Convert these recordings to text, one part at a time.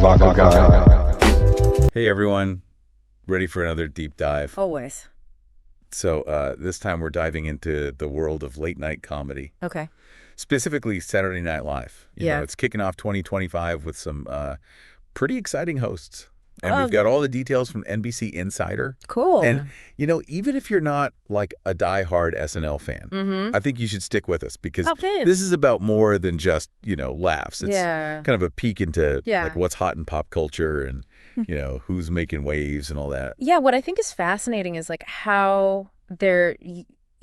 MAVAKAGA. Hey everyone, ready for another deep dive? Always. So this time we're diving into the world of late night comedy. Okay. Specifically Saturday Night Live. You know, Yeah. it's kicking off 2025 with some pretty exciting hosts. And we've got all the details from NBC Insider. Cool. And, you know, even if you're not like a diehard SNL fan, I think you should stick with us because this is about more than just, you know, laughs. It's kind of a peek into like what's hot in pop culture and, you know, who's making waves and all that. Yeah, what I think is fascinating is like how they're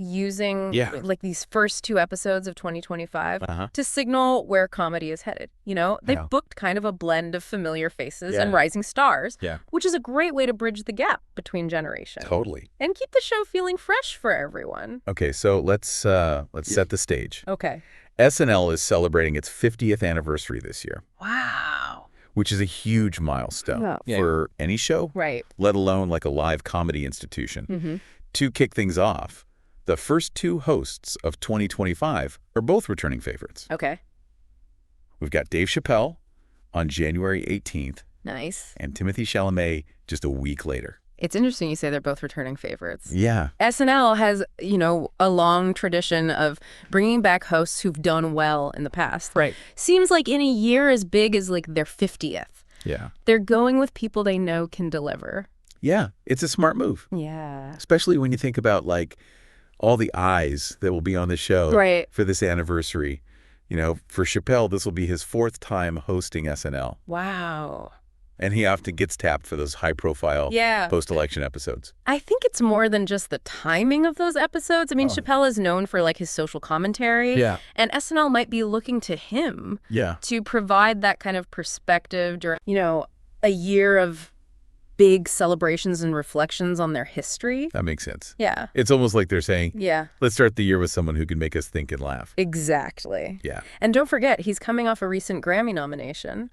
using like these first two episodes of 2025 to signal where comedy is headed. You know, they've booked kind of a blend of familiar faces and rising stars, which is a great way to bridge the gap between generations. Totally. And keep the show feeling fresh for everyone. Okay, so let's set the stage. Okay. SNL is celebrating its 50th anniversary this year. Wow. Which is a huge milestone for any show, let alone like a live comedy institution. To kick things off, the first two hosts of 2025 are both returning favorites. Okay. We've got Dave Chappelle on January 18th. Nice. And Timothée Chalamet just a week later. It's interesting you say they're both returning favorites. Yeah. SNL has, you know, a long tradition of bringing back hosts who've done well in the past. Right. Seems like in a year as big as like their 50th. Yeah. They're going with people they know can deliver. Yeah. It's a smart move. Yeah. Especially when you think about like all the eyes that will be on the show for this anniversary. You know, for Chappelle, this will be his 4th time hosting SNL. Wow. And he often gets tapped for those high-profile post-election episodes. I think it's more than just the timing of those episodes. I mean, Chappelle is known for like his social commentary. Yeah. And SNL might be looking to him to provide that kind of perspective during, you know, a year of big celebrations and reflections on their history. That makes sense. Yeah. It's almost like they're saying, let's start the year with someone who can make us think and laugh. Exactly. Yeah. And don't forget, he's coming off a recent Grammy nomination.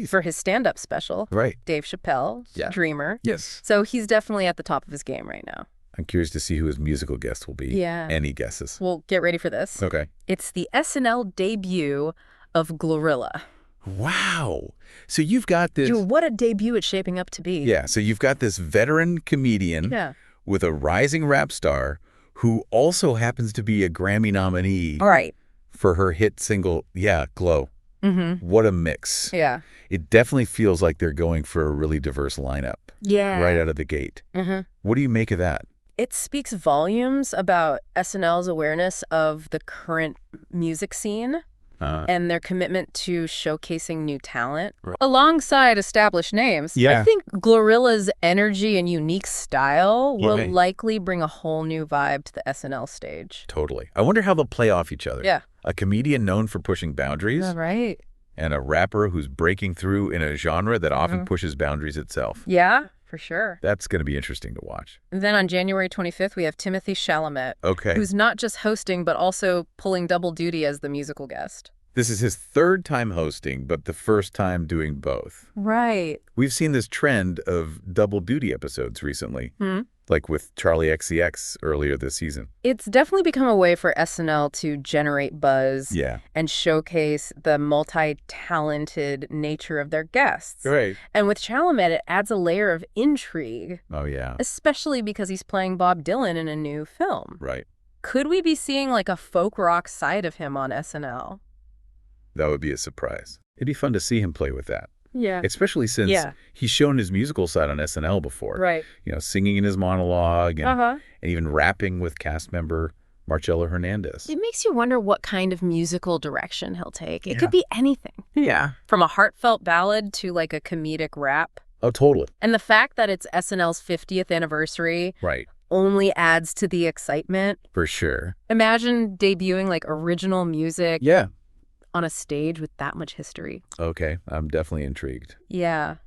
For his stand-up special. Right. Dave Chappelle, Dreamer. Yes. So he's definitely at the top of his game right now. I'm curious to see who his musical guest will be. Yeah. Any guesses? Well, get ready for this. Okay. It's the SNL debut of GloRilla. Wow. So you've got this... Dude, what a debut it's shaping up to be. Yeah, so you've got this veteran comedian with a rising rap star who also happens to be a Grammy nominee for her hit single, Glow. What a mix. Yeah. It definitely feels like they're going for a really diverse lineup. Yeah. Right out of the gate. What do you make of that? It speaks volumes about SNL's awareness of the current music scene and their commitment to showcasing new talent alongside established names. Yeah. I think GloRilla's energy and unique style will likely bring a whole new vibe to the SNL stage. Totally. I wonder how they'll play off each other. Yeah. A comedian known for pushing boundaries. Right. And a rapper who's breaking through in a genre that often pushes boundaries itself. Yeah, for sure. That's going to be interesting to watch. And then on January 25th, we have Timothée Chalamet. Okay. Who's not just hosting, but also pulling double duty as the musical guest. This is his 3rd time hosting, but the 1st time doing both. Right. We've seen this trend of double duty episodes recently, like with Charlie XCX earlier this season. It's definitely become a way for SNL to generate buzz and showcase the multi-talented nature of their guests. Right. And with Chalamet, it adds a layer of intrigue. Oh, yeah. Especially because he's playing Bob Dylan in a new film. Right. Could we be seeing like a folk rock side of him on SNL? That would be a surprise. It'd be fun to see him play with that. Yeah. Especially since he's shown his musical side on SNL before. Right. You know, singing in his monologue and even rapping with cast member Marcelo Hernandez. It makes you wonder what kind of musical direction he'll take. It could be anything. Yeah. From a heartfelt ballad to like a comedic rap. Oh, totally. And the fact that it's SNL's 50th anniversary only adds to the excitement. For sure. Imagine debuting like original music. On a stage with that much history. Okay, I'm definitely intrigued. Yeah.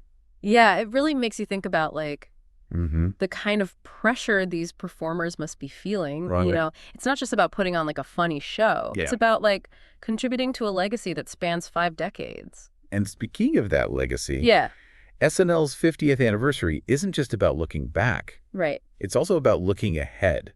Yeah, it really makes you think about like the kind of pressure these performers must be feeling. You know, it's not just about putting on like a funny show. It's about like contributing to a legacy that spans 5 decades. And speaking of that legacy, SNL's 50th anniversary isn't just about looking back. Right. It's also about looking ahead.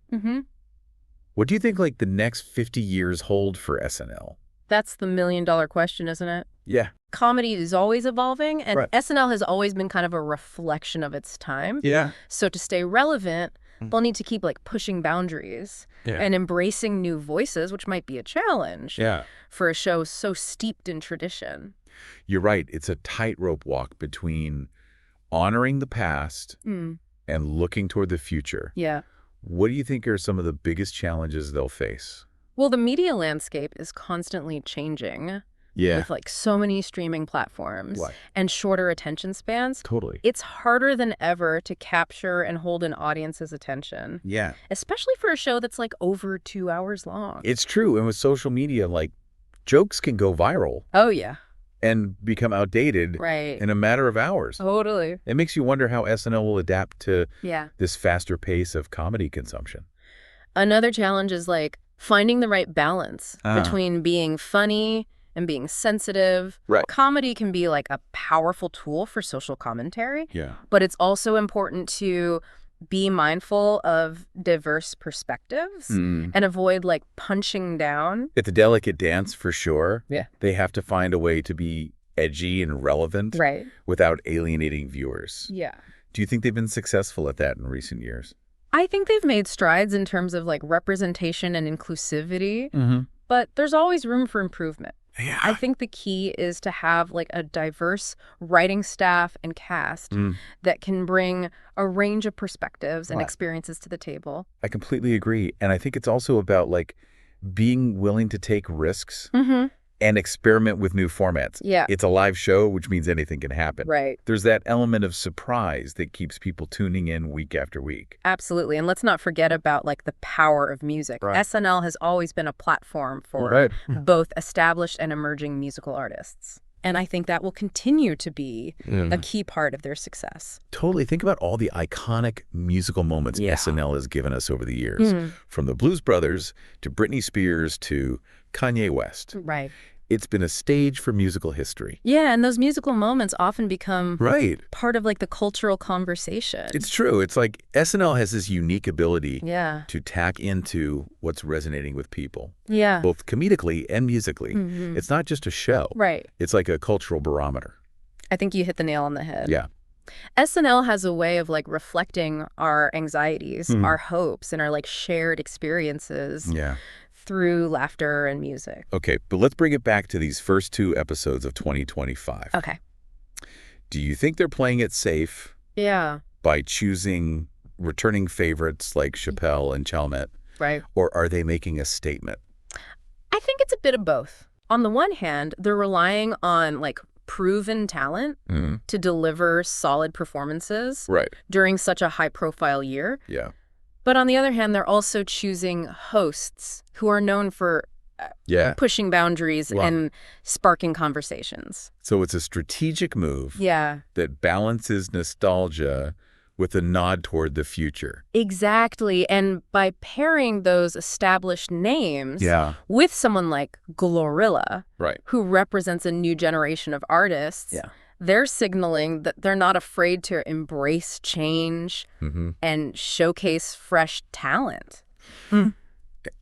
What do you think like the next 50 years hold for SNL? That's the $1 million question, isn't it? Yeah. Comedy is always evolving, and SNL has always been kind of a reflection of its time. Yeah. So to stay relevant, they'll need to keep like pushing boundaries and embracing new voices, which might be a challenge for a show so steeped in tradition. You're right. It's a tightrope walk between honoring the past and looking toward the future. Yeah. What do you think are some of the biggest challenges they'll face? Well, the media landscape is constantly changing. Yeah. With like so many streaming platforms and shorter attention spans. Totally. It's harder than ever to capture and hold an audience's attention. Yeah. Especially for a show that's like over 2 hours long. It's true. And with social media, like, jokes can go viral. Oh, yeah. And become outdated in a matter of hours. Totally. It makes you wonder how SNL will adapt to this faster pace of comedy consumption. Another challenge is like finding the right balance between being funny and being sensitive. Right. Comedy can be like a powerful tool for social commentary. Yeah. But it's also important to be mindful of diverse perspectives and avoid like punching down. It's a delicate dance for sure. Yeah. They have to find a way to be edgy and relevant without alienating viewers. Yeah. Do you think they've been successful at that in recent years? I think they've made strides in terms of like representation and inclusivity, but there's always room for improvement. Yeah. I think the key is to have like a diverse writing staff and cast that can bring a range of perspectives and experiences to the table. I completely agree. And I think it's also about like being willing to take risks and experiment with new formats. Yeah. It's a live show, which means anything can happen. Right. There's that element of surprise that keeps people tuning in week after week. Absolutely. And let's not forget about like the power of music. Right. SNL has always been a platform for both established and emerging musical artists. And I think that will continue to be a key part of their success. Totally. Think about all the iconic musical moments SNL has given us over the years. From the Blues Brothers to Britney Spears to Kanye West. Right. It's been a stage for musical history. Yeah, and those musical moments often become part of like the cultural conversation. It's true. It's like SNL has this unique ability to tack into what's resonating with people. Yeah. Both comedically and musically. It's not just a show. Right. It's like a cultural barometer. I think you hit the nail on the head. Yeah. SNL has a way of like reflecting our anxieties, our hopes, and our like shared experiences. Yeah. Through laughter and music. Okay, but let's bring it back to these first 2 episodes of 2025. Okay. Do you think they're playing it safe? Yeah. By choosing returning favorites like Chappelle and Chalamet? Right. Or are they making a statement? I think it's a bit of both. On the one hand, they're relying on like proven talent to deliver solid performances during such a high-profile year. Yeah. But on the other hand, they're also choosing hosts who are known for pushing boundaries and sparking conversations. So it's a strategic move that balances nostalgia with a nod toward the future. Exactly. And by pairing those established names with someone like GloRilla, who represents a new generation of artists, they're signaling that they're not afraid to embrace change and showcase fresh talent. And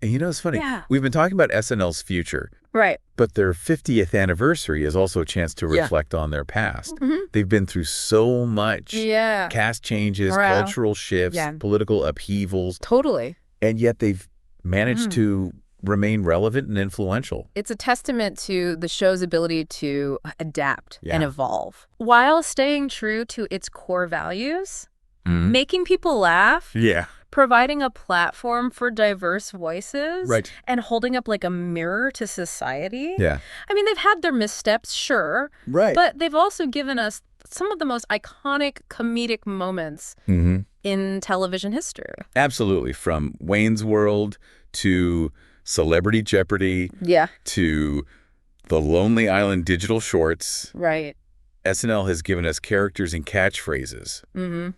you know, it's funny. We've been talking about SNL's future. Right. But their 50th anniversary is also a chance to reflect on their past. They've been through so much. Cast changes, cultural shifts, political upheavals. Totally. And yet they've managed to remain relevant and influential. It's a testament to the show's ability to adapt and evolve while staying true to its core values, making people laugh, providing a platform for diverse voices, and holding up like a mirror to society. I mean, they've had their missteps, sure, but they've also given us some of the most iconic comedic moments in television history. Absolutely. From Wayne's World to Celebrity Jeopardy to the Lonely Island digital shorts. SNL has given us characters and catchphrases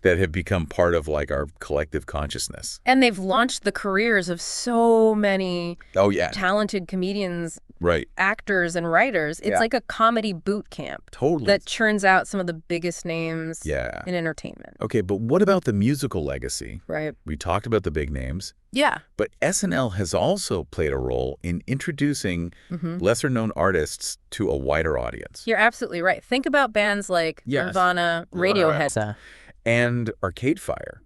that have become part of like our collective consciousness. And they've launched the careers of so many talented comedians, actors, and writers. It's like a comedy boot camp that churns out some of the biggest names in entertainment. Okay, but what about the musical legacy? Right. We talked about the big names. Yeah. But SNL has also played a role in introducing lesser-known artists to a wider audience. You're absolutely right. Think about bands like Nirvana, Radiohead, and Arcade Fire.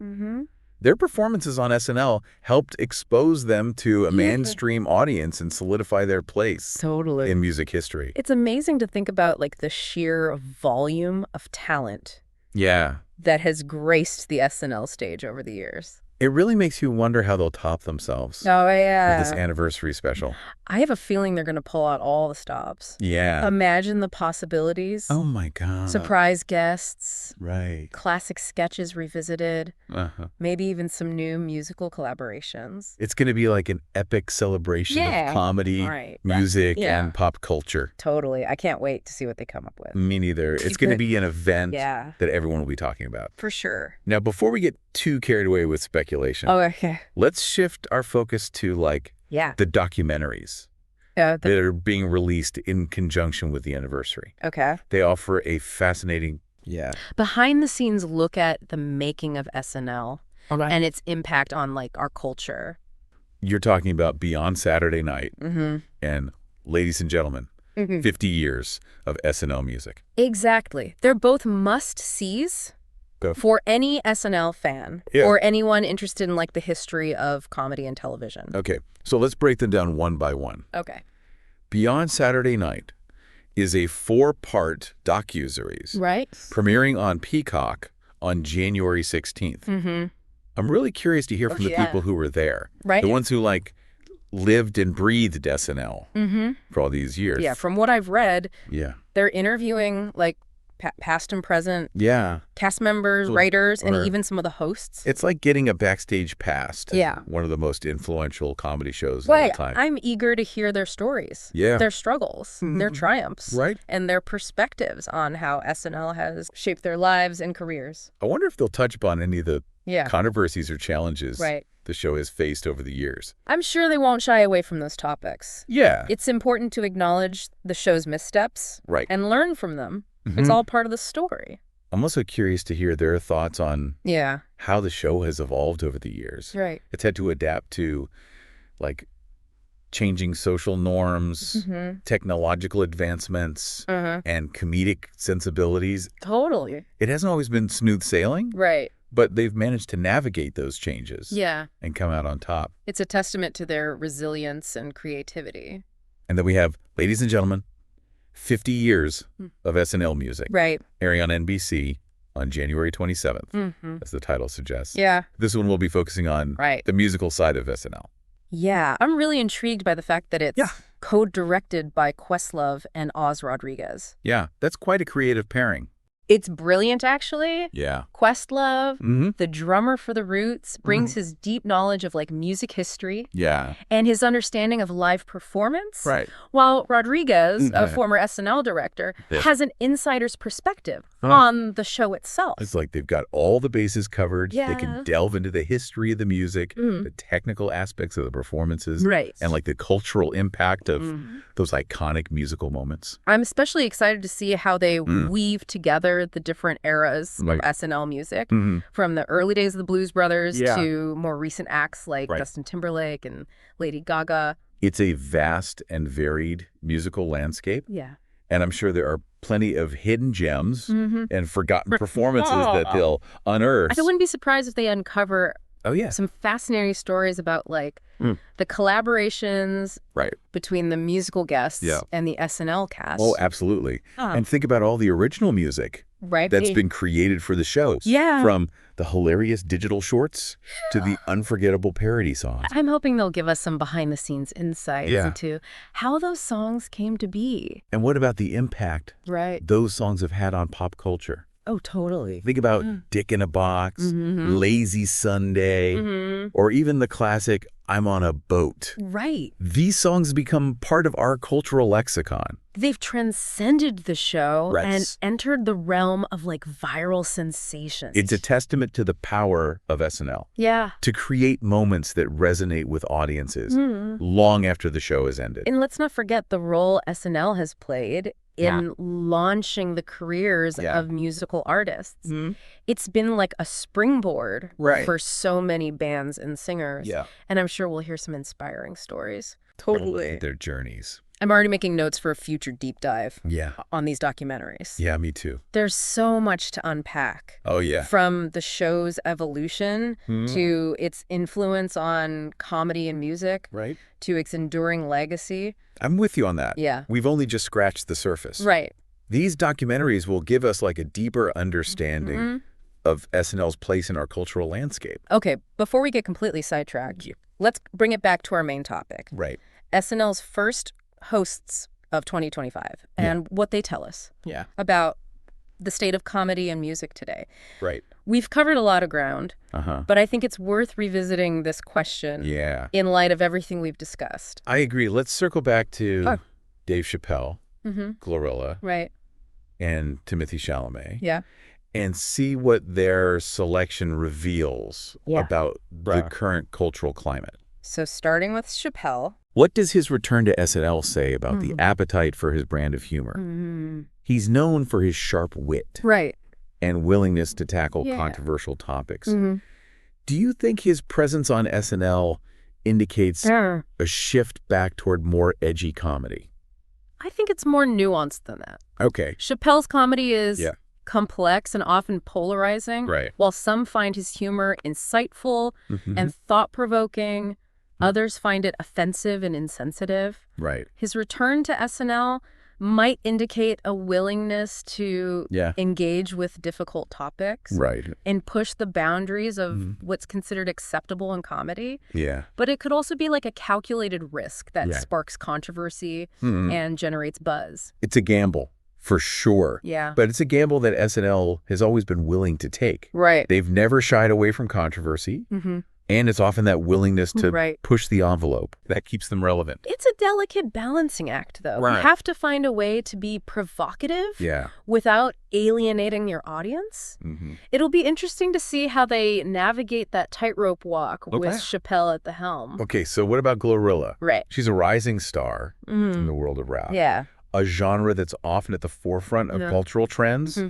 Their performances on SNL helped expose them to a mainstream audience and solidify their place in music history. It's amazing to think about like the sheer volume of talent that has graced the SNL stage over the years. It really makes you wonder how they'll top themselves. Oh, yeah. With this anniversary special. I have a feeling they're going to pull out all the stops. Yeah. Imagine the possibilities. Oh, my God. Surprise guests. Right. Classic sketches revisited. Maybe even some new musical collaborations. It's going to be like an epic celebration of comedy, music, and pop culture. Totally. I can't wait to see what they come up with. Me neither. It's going to be an event that everyone will be talking about. For sure. Now, before we get too carried away with speculation, let's shift our focus to like the documentaries that are being released in conjunction with the anniversary. They offer a fascinating behind-the-scenes look at the making of SNL and its impact on like our culture. You're talking about Beyond Saturday Night and Ladies and Gentlemen, 50 years of SNL music. Exactly. They're both must-sees for any SNL fan or anyone interested in like the history of comedy and television. Okay, so let's break them down one by one. Okay. Beyond Saturday Night is a 4-part docuseries premiering on Peacock on January 16th. I'm really curious to hear from the people who were there. The ones who like lived and breathed SNL for all these years. Yeah, from what I've read, they're interviewing like past and present cast members, writers, and even some of the hosts. It's like getting a backstage pass to one of the most influential comedy shows of all time. I'm eager to hear their stories, their struggles, their triumphs, and their perspectives on how SNL has shaped their lives and careers. I wonder if they'll touch upon any of the controversies or challenges the show has faced over the years. I'm sure they won't shy away from those topics. Yeah. It's important to acknowledge the show's missteps and learn from them. It's all part of the story. I'm also curious to hear their thoughts on how the show has evolved over the years. It's had to adapt to like changing social norms, technological advancements, and comedic sensibilities. Totally. It hasn't always been smooth sailing. But they've managed to navigate those changes and come out on top. It's a testament to their resilience and creativity. And then we have, Ladies and Gentlemen, 50 years of SNL music. Airing on NBC on January 27th, as the title suggests. This one will be focusing on the musical side of SNL. Yeah, I'm really intrigued by the fact that it's co-directed by Questlove and Oz Rodriguez. Yeah, that's quite a creative pairing. It's brilliant, actually. Yeah. Questlove, the drummer for The Roots, brings his deep knowledge of like music history. And his understanding of live performance. While Rodriguez, a former SNL director, has an insider's perspective on the show itself. It's like they've got all the bases covered. They can delve into the history of the music, the technical aspects of the performances, and like the cultural impact of those iconic musical moments. I'm especially excited to see how they weave together the different eras of SNL music, from the early days of the Blues Brothers to more recent acts like Justin Timberlake and Lady Gaga. It's a vast and varied musical landscape. And I'm sure there are plenty of hidden gems and forgotten performances that they'll unearth. I wouldn't be surprised if they uncover some fascinating stories about like the collaborations between the musical guests and the SNL cast. Oh, absolutely. And think about all the original music that's been created for the shows. From the hilarious digital shorts to the unforgettable parody songs. I'm hoping they'll give us some behind-the-scenes insights into how those songs came to be. And what about the impact those songs have had on pop culture? Oh, totally. Think about Dick in a Box, Lazy Sunday, or even the classic I'm on a Boat. These songs become part of our cultural lexicon. They've transcended the show and entered the realm of like viral sensations. It's a testament to the power of SNL. To create moments that resonate with audiences long after the show has ended. And let's not forget the role SNL has played in launching the careers of musical artists. It's been like a springboard for so many bands and singers. And I'm sure we'll hear some inspiring stories. Totally. Their journeys. I'm already making notes for a future deep dive on these documentaries. Yeah, me too. There's so much to unpack. Oh, yeah. From the show's evolution to its influence on comedy and music to its enduring legacy. I'm with you on that. Yeah. We've only just scratched the surface. Right. These documentaries will give us like a deeper understanding of SNL's place in our cultural landscape. Okay, before we get completely sidetracked, let's bring it back to our main topic. Right. SNL's first hosts of 2025 and what they tell us about the state of comedy and music today. Right. We've covered a lot of ground, but I think it's worth revisiting this question in light of everything we've discussed. I agree. Let's circle back to Dave Chappelle, GloRilla, and Timothée Chalamet, and see what their selection reveals about the current cultural climate. So starting with Chappelle. What does his return to SNL say about the appetite for his brand of humor? He's known for his sharp wit and willingness to tackle controversial topics. Do you think his presence on SNL indicates a shift back toward more edgy comedy? I think it's more nuanced than that. Okay. Chappelle's comedy is complex and often polarizing, while some find his humor insightful and thought-provoking. Others find it offensive and insensitive. Right. His return to SNL might indicate a willingness to engage with difficult topics and push the boundaries of what's considered acceptable in comedy. But it could also be like a calculated risk that sparks controversy and generates buzz. It's a gamble, for sure. But it's a gamble that SNL has always been willing to take. They've never shied away from controversy. And it's often that willingness to push the envelope that keeps them relevant. It's a delicate balancing act, though. You have to find a way to be provocative without alienating your audience. It'll be interesting to see how they navigate that tightrope walk with Chappelle at the helm. Okay, so what about GloRilla? She's a rising star in the world of rap. A genre that's often at the forefront of cultural trends.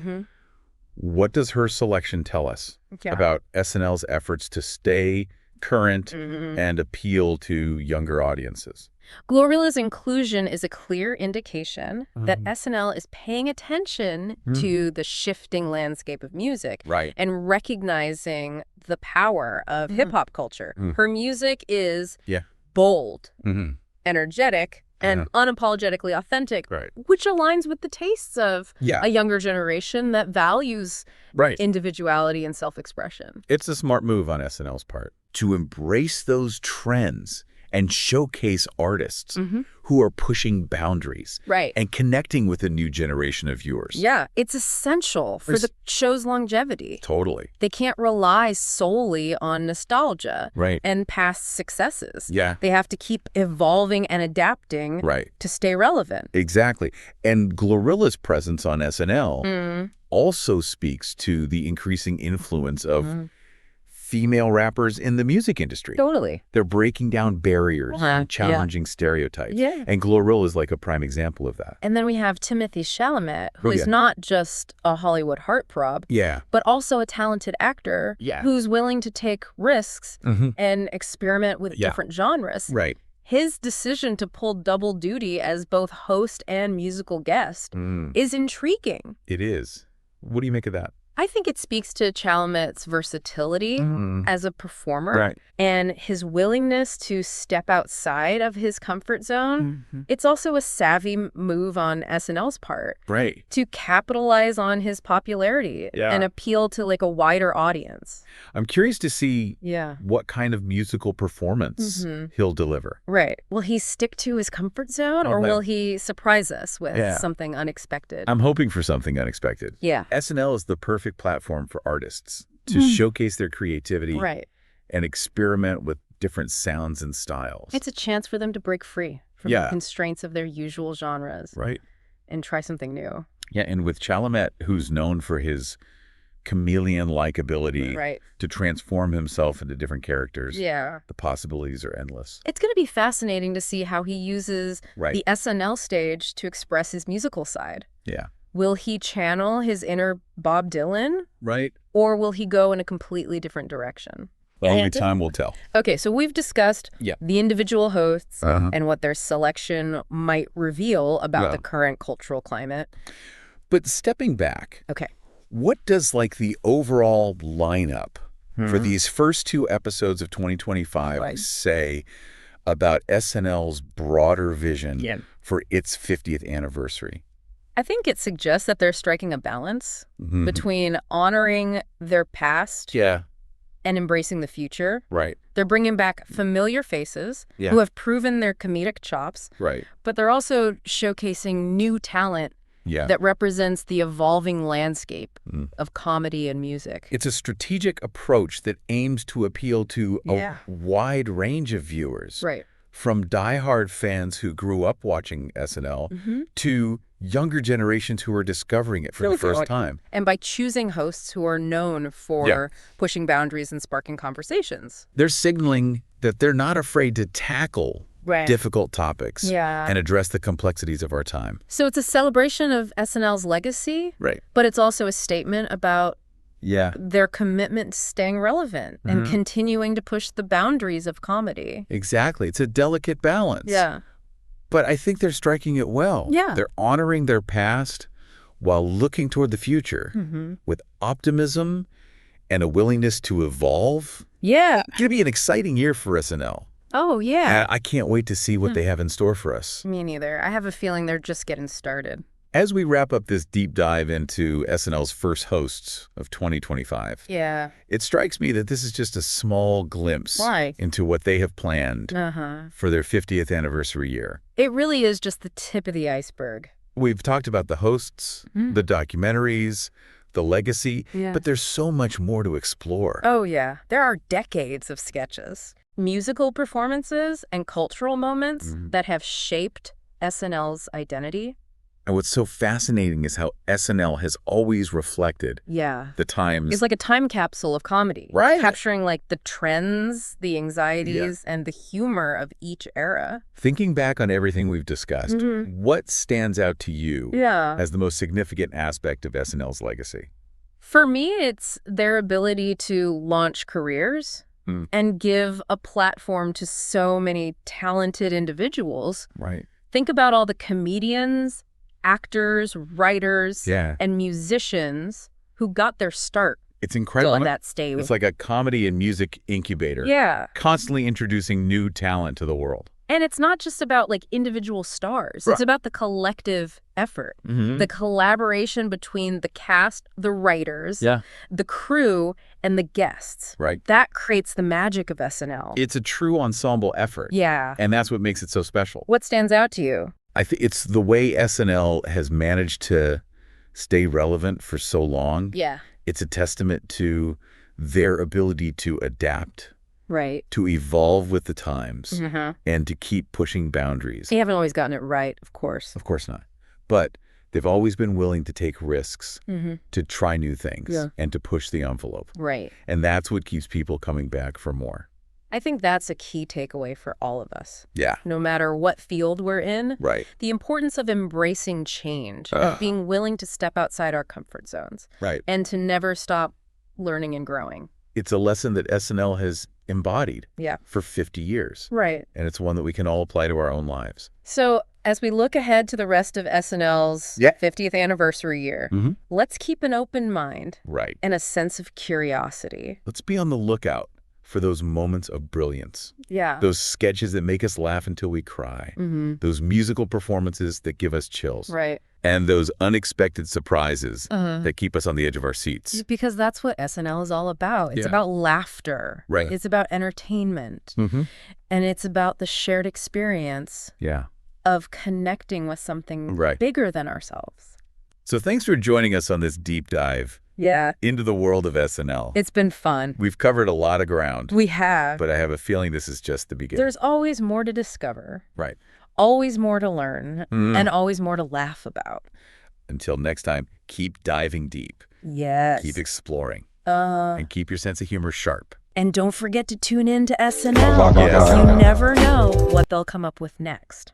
What does her selection tell us about SNL's efforts to stay current and appeal to younger audiences? GloRilla's inclusion is a clear indication that SNL is paying attention to the shifting landscape of music and recognizing the power of hip-hop culture. Her music is bold, energetic, and unapologetically authentic, which aligns with the tastes of a younger generation that values individuality and self-expression. It's a smart move on SNL's part to embrace those trends and showcase artists who are pushing boundaries and connecting with a new generation of viewers. It's essential for the show's longevity. Totally. They can't rely solely on nostalgia and past successes. They have to keep evolving and adapting to stay relevant. Exactly. And GloRilla's presence on SNL also speaks to the increasing influence of female rappers in the music industry. Totally. They're breaking down barriers and challenging stereotypes. And GloRilla is like a prime example of that. And then we have Timothée Chalamet, who is not just a Hollywood heartthrob, but also a talented actor who's willing to take risks and experiment with different genres. His decision to pull double duty as both host and musical guest is intriguing. It is. What do you make of that? I think it speaks to Chalamet's versatility as a performer and his willingness to step outside of his comfort zone. It's also a savvy move on SNL's part to capitalize on his popularity and appeal to like a wider audience. I'm curious to see what kind of musical performance he'll deliver. Will he stick to his comfort zone or will he surprise us with something unexpected? I'm hoping for something unexpected. SNL is the perfect platform for artists to showcase their creativity and experiment with different sounds and styles. It's a chance for them to break free from the constraints of their usual genres and try something new. And with Chalamet, who's known for his chameleon-like ability to transform himself into different characters. Yeah. The possibilities are endless. It's going to be fascinating to see how he uses the SNL stage to express his musical side. Yeah. Will he channel his inner Bob Dylan? Right. Or will he go in a completely different direction? Well, only time will tell. Okay, so we've discussed the individual hosts and what their selection might reveal about the current cultural climate. But stepping back, what does the overall lineup for these first 2 episodes of 2025 say about SNL's broader vision for its 50th anniversary? I think it suggests that they're striking a balance between honoring their past and embracing the future. Right. They're bringing back familiar faces who have proven their comedic chops. Right. But they're also showcasing new talent that represents the evolving landscape of comedy and music. It's a strategic approach that aims to appeal to a wide range of viewers. Right. From diehard fans who grew up watching SNL to younger generations who are discovering it for the first time. And by choosing hosts who are known for pushing boundaries and sparking conversations. They're signaling that they're not afraid to tackle difficult topics and address the complexities of our time. So it's a celebration of SNL's legacy, but it's also a statement about their commitment to staying relevant and continuing to push the boundaries of comedy. Exactly. It's a delicate balance. Yeah. But I think they're striking it well. Yeah. They're honoring their past while looking toward the future with optimism and a willingness to evolve. Yeah. It's going to be an exciting year for SNL. Oh, yeah. And I can't wait to see what they have in store for us. Me neither. I have a feeling they're just getting started. As we wrap up this deep dive into SNL's first hosts of 2025, it strikes me that this is just a small glimpse into what they have planned for their 50th anniversary year. It really is just the tip of the iceberg. We've talked about the hosts, the documentaries, the legacy, but there's so much more to explore. Oh, yeah. There are decades of sketches, musical performances, and cultural moments that have shaped SNL's identity. And what's so fascinating is how SNL has always reflected the times. It's like a time capsule of comedy. Right. Capturing the trends, the anxieties, and the humor of each era. Thinking back on everything we've discussed, what stands out to you as the most significant aspect of SNL's legacy? For me, it's their ability to launch careers and give a platform to so many talented individuals. Right. Think about all the comedians, actors, writers, and musicians who got their start. It's incredible. On that stage. It's like a comedy and music incubator. Yeah. Constantly introducing new talent to the world. And it's not just about individual stars. It's about the collective effort, the collaboration between the cast, the writers, the crew, and the guests. Right. That creates the magic of SNL. It's a true ensemble effort. Yeah. And that's what makes it so special. What stands out to you? I think it's the way SNL has managed to stay relevant for so long. Yeah. It's a testament to their ability to adapt. Right. To evolve with the times and to keep pushing boundaries. They haven't always gotten it right, of course. Of course not. But they've always been willing to take risks, to try new things, and to push the envelope. Right. And that's what keeps people coming back for more. I think that's a key takeaway for all of us. Yeah. No matter what field we're in. Right. The importance of embracing change, being willing to step outside our comfort zones. Right. And to never stop learning and growing. It's a lesson that SNL has embodied for 50 years. Right. And it's one that we can all apply to our own lives. So as we look ahead to the rest of SNL's 50th anniversary year, let's keep an open mind and a sense of curiosity. Let's be on the lookout for those moments of brilliance. Yeah. Those sketches that make us laugh until we cry. Those musical performances that give us chills. Right. And those unexpected surprises that keep us on the edge of our seats. Because that's what SNL is all about. It's about laughter. Right. It's about entertainment. And it's about the shared experience of connecting with something bigger than ourselves. So thanks for joining us on this deep dive into the world of SNL. It's been fun. We've covered a lot of ground. We have. But I have a feeling this is just the beginning. There's always more to discover. Right. Always more to learn and always more to laugh about. Until next time, keep diving deep. Yes. Keep exploring. And keep your sense of humor sharp. And don't forget to tune in to SNL. Yes. You never know what they'll come up with next.